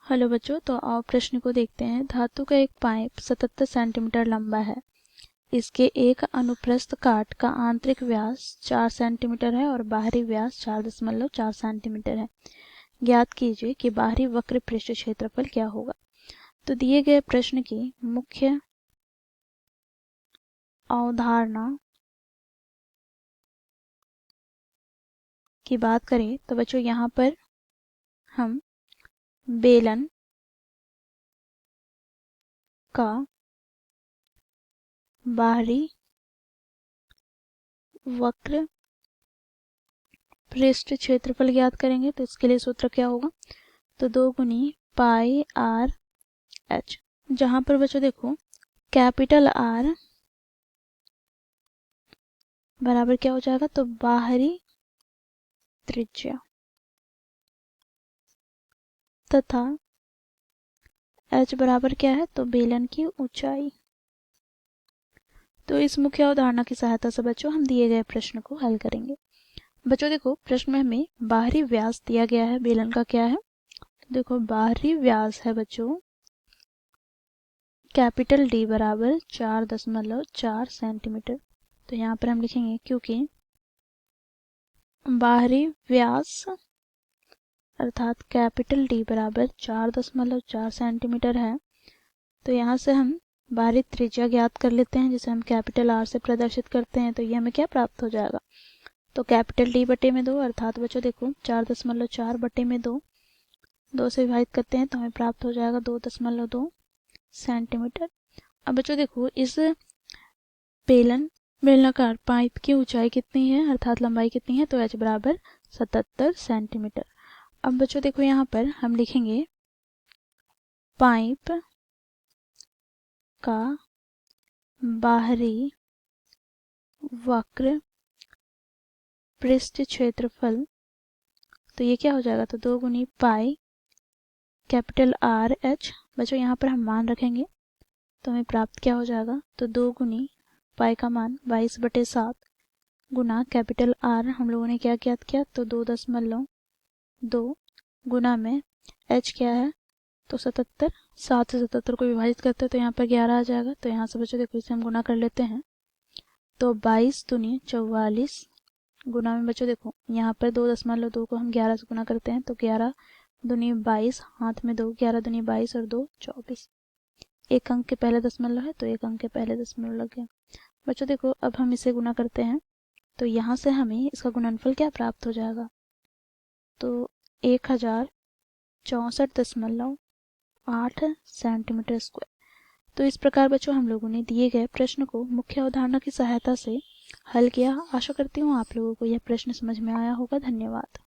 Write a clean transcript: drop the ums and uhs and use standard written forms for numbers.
Hello बच्चों, तो आओ प्रश्न को देखते हैं। धातु का एक पाइप 77 सेंटीमीटर लंबा है। इसके एक अनुप्रस्थ काट का आंतरिक व्यास 4 सेंटीमीटर है और बाहरी व्यास 4.4 सेंटीमीटर है। ज्ञात कीजिए कि बाहरी वक्र पृष्ठ क्षेत्रफल क्या होगा। तो दिए गए प्रश्न की मुख्य अवधारणा की बात करें तो बच्चों यहाँ पर हम बेलन का बाहरी वक्र पृष्ठ क्षेत्रफल ज्ञात करेंगे। तो इसके लिए सूत्र क्या होगा, तो 2 गुनी पाई आर एच, जहां पर बच्चों देखो कैपिटल आर बराबर क्या हो जाएगा, तो बाहरी त्रिज्या तथा एच बराबर क्या है, तो बेलन की ऊंचाई। तो इस मुख्य अवधारणा की सहायता से बच्चों हम दिए गए प्रश्न को हल करेंगे। बच्चों देखो प्रश्न में हमें बाहरी व्यास दिया गया है, बेलन का क्या है, तो देखो बाहरी व्यास है बच्चों कैपिटल डी बराबर 4.4 सेंटीमीटर। तो यहाँ पर हम लिखेंगे क्योंकि बाहरी व्यास अर्थात कैपिटल डी बराबर 4.4 सेंटीमीटर है, तो यहाँ से हम बाहरी त्रिज्या ज्ञात कर लेते हैं, जिसे हम कैपिटल आर से प्रदर्शित करते हैं। तो ये हमें क्या प्राप्त हो जाएगा, तो कैपिटल डी बटे में 2 अर्थात बच्चों देखो 4.4 बटे में 2 से विभाजित करते हैं तो हमें प्राप्त हो जाएगा 2.2 सेंटीमीटर। अब बच्चों देखो इस बेलनाकार पाइप की ऊंचाई कितनी है अर्थात लंबाई कितनी है, तो एच बराबर 77 सेंटीमीटर। अब बच्चों देखो यहाँ पर हम लिखेंगे पाइप का बाहरी वक्र पृष्ठ क्षेत्रफल, तो ये क्या हो जाएगा, तो 2 गुनी पाई कैपिटल आर एच। बच्चों यहाँ पर हम मान रखेंगे तो हमें प्राप्त क्या हो जाएगा, तो 2 गुनी पाई का मान 22/7 गुना कैपिटल आर हम लोगों ने क्या ज्ञात किया, तो 2.2 गुना में एच क्या है, तो 77। 7 से 77 को विभाजित करते हैं तो यहाँ पर 11 आ जाएगा। तो यहाँ से बच्चों देखो इसे हम गुना कर लेते हैं, तो 22 दूनी 44 गुना में बच्चों देखो यहाँ पर 2.2 को हम 11 से गुना करते हैं तो 11 दूनी 22, हाथ में 2, 11 दूनी 22 और 2 24। एक अंक के पहले दशमलव है तो एक अंक के पहले दशमलव लग गया। बच्चों देखो अब हम इसे गुना करते हैं तो यहाँ से हमें इसका गुणनफल क्या प्राप्त हो जाएगा, तो 1064.8 सेंटीमीटर स्क्वायर। तो इस प्रकार बच्चों हम लोगों ने दिए गए प्रश्न को मुख्य अवधारणा की सहायता से हल किया। आशा करती हूँ आप लोगों को यह प्रश्न समझ में आया होगा। धन्यवाद।